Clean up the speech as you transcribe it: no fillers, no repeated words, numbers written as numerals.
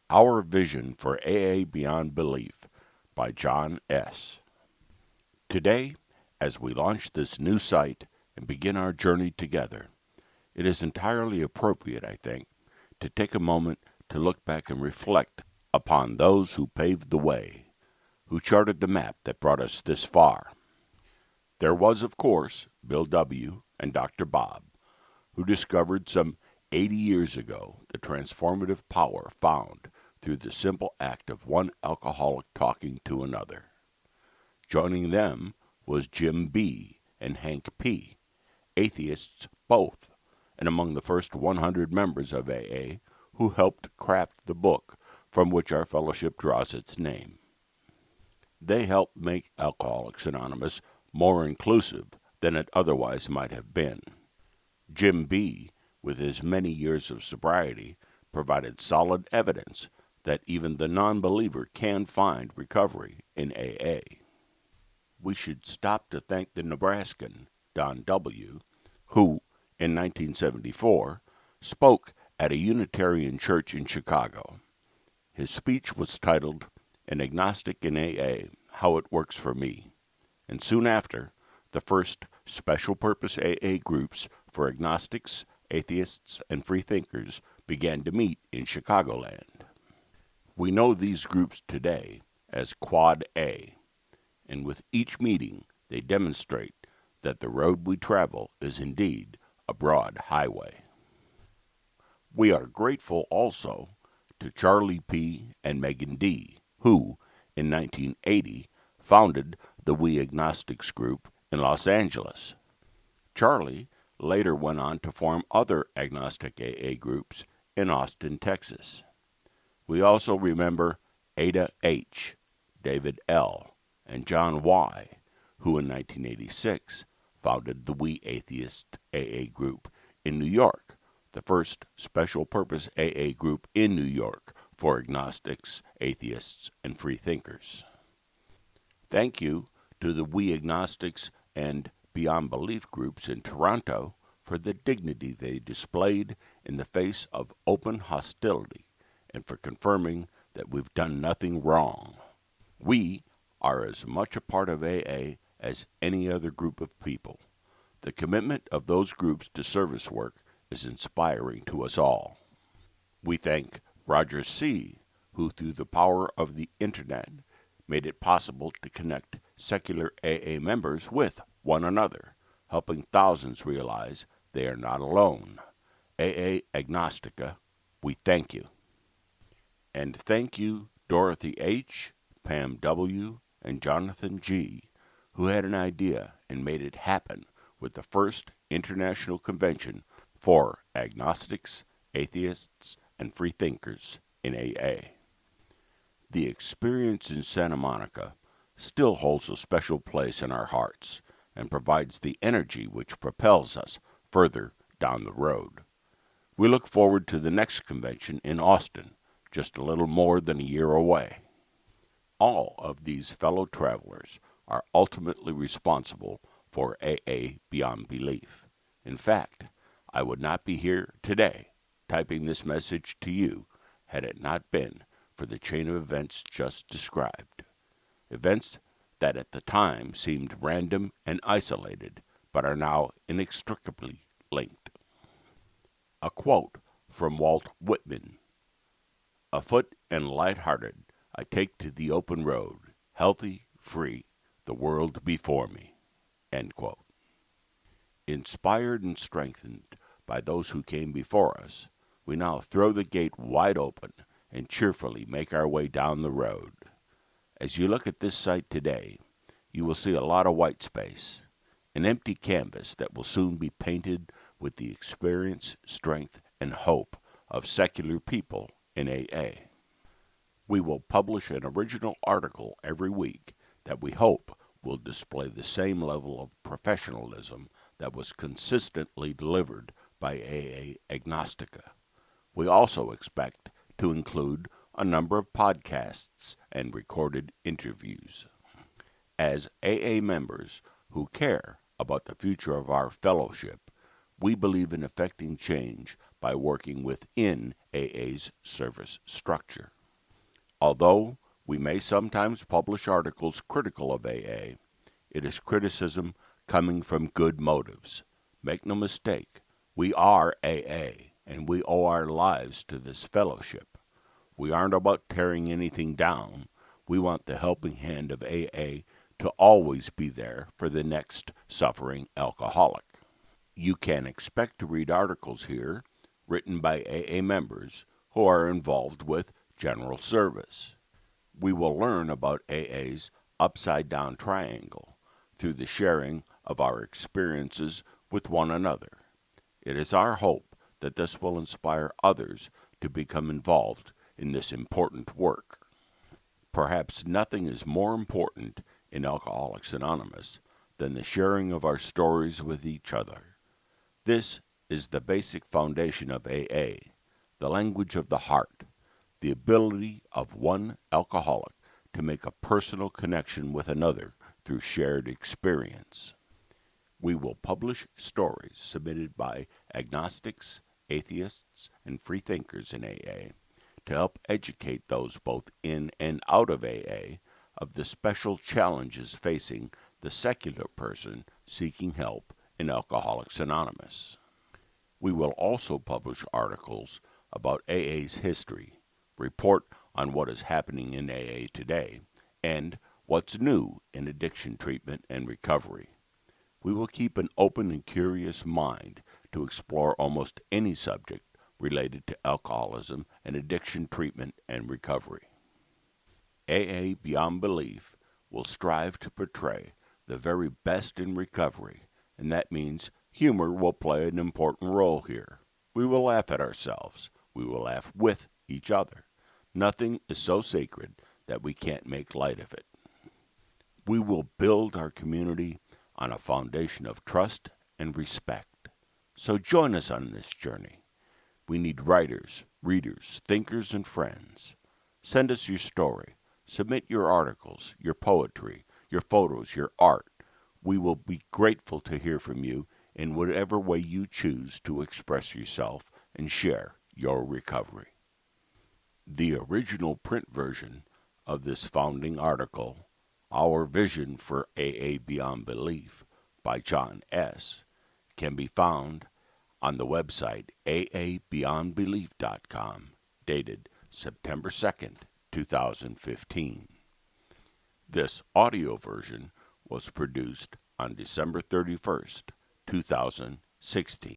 Our Vision for AA Beyond Belief by John S. Today, as we launch this new site and begin our journey together, it is entirely appropriate, I think, to take a moment to look back and reflect upon those who paved the way, who charted the map that brought us this far. There was, of course, Bill W. and Dr. Bob, who discovered some 80 years ago the transformative power found through the simple act of one alcoholic talking to another. Joining them was Jim B. and Hank P., atheists both, and among the first 100 members of AA who helped craft the book from which our fellowship draws its name. They helped make Alcoholics Anonymous more inclusive than it otherwise might have been. Jim B., with his many years of sobriety, provided solid evidence that even the non-believer can find recovery in AA. We should stop to thank the Nebraskan, Don W., who, in 1974, spoke at a Unitarian church in Chicago. His speech was titled, "An Agnostic in AA, How It Works for Me," and soon after, the first special-purpose AA groups for agnostics, atheists, and freethinkers began to meet in Chicagoland. We know these groups today as Quad A, and with each meeting they demonstrate that the road we travel is indeed a broad highway. We are grateful also to Charlie P. and Megan D., who, in 1980, founded the We Agnostics group in Los Angeles. Charlie later went on to form other agnostic AA groups in Austin, Texas. We also remember Ada H., David L., and John Y., who in 1986 founded the We Atheist AA group in New York, the first special-purpose AA group in New York for agnostics, atheists, and freethinkers. Thank you to the We Agnostics and Beyond Belief groups in Toronto for the dignity they displayed in the face of open hostility and for confirming that we've done nothing wrong. We are as much a part of AA as any other group of people. The commitment of those groups to service work is inspiring to us all. We thank Roger C., who through the power of the Internet made it possible to connect secular AA members with one another, helping thousands realize they are not alone. AA Agnostica, we thank you. And thank you, Dorothy H., Pam W., and Jonathan G., who had an idea and made it happen with the first international convention for agnostics, atheists, and freethinkers in AA. The experience in Santa Monica still holds a special place in our hearts and provides the energy which propels us further down the road. We look forward to the next convention in Austin, just a little more than a year away. All of these fellow travelers are ultimately responsible for AA Beyond Belief. In fact, I would not be here today typing this message to you had it not been for the chain of events just described. Events that at the time seemed random and isolated, but are now inextricably linked. A quote from Walt Whitman: "Afoot and light-hearted, I take to the open road, healthy, free, the world before me." End quote. Inspired and strengthened by those who came before us, we now throw the gate wide open and cheerfully make our way down the road. As you look at this site today, you will see a lot of white space, an empty canvas that will soon be painted with the experience, strength, and hope of secular people in AA. We will publish an original article every week that we hope will display the same level of professionalism that was consistently delivered by AA Agnostica. We also expect to include a number of podcasts and recorded interviews. As AA members who care about the future of our fellowship, we believe in effecting change by working within AA's service structure. Although we may sometimes publish articles critical of AA, it is criticism coming from good motives. Make no mistake, we are AA, and we owe our lives to this fellowship. We aren't about tearing anything down. We want the helping hand of AA to always be there for the next suffering alcoholic. You can expect to read articles here written by AA members who are involved with general service. We will learn about AA's upside-down triangle through the sharing of our experiences with one another. It is our hope that this will inspire others to become involved in this important work. Perhaps nothing is more important in Alcoholics Anonymous than the sharing of our stories with each other. This is the basic foundation of AA, the language of the heart, the ability of one alcoholic to make a personal connection with another through shared experience. We will publish stories submitted by agnostics, atheists, and freethinkers in AA to help educate those both in and out of AA of the special challenges facing the secular person seeking help in Alcoholics Anonymous. We will also publish articles about AA's history, report on what is happening in AA today, and what's new in addiction treatment and recovery. We will keep an open and curious mind to explore almost any subject related to alcoholism and addiction treatment and recovery. AA Beyond Belief will strive to portray the very best in recovery, and that means humor will play an important role here. We will laugh at ourselves. We will laugh with each other. Nothing is so sacred that we can't make light of it. We will build our community on a foundation of trust and respect. So join us on this journey. We need writers, readers, thinkers, and friends. Send us your story. Submit your articles, your poetry, your photos, your art. We will be grateful to hear from you in whatever way you choose to express yourself and share your recovery. The original print version of this founding article, Our Vision for AA Beyond Belief, by John S., can be found on the website aabeyondbelief.com, dated September 2nd, 2015. This audio version was produced on December 31st, 2016.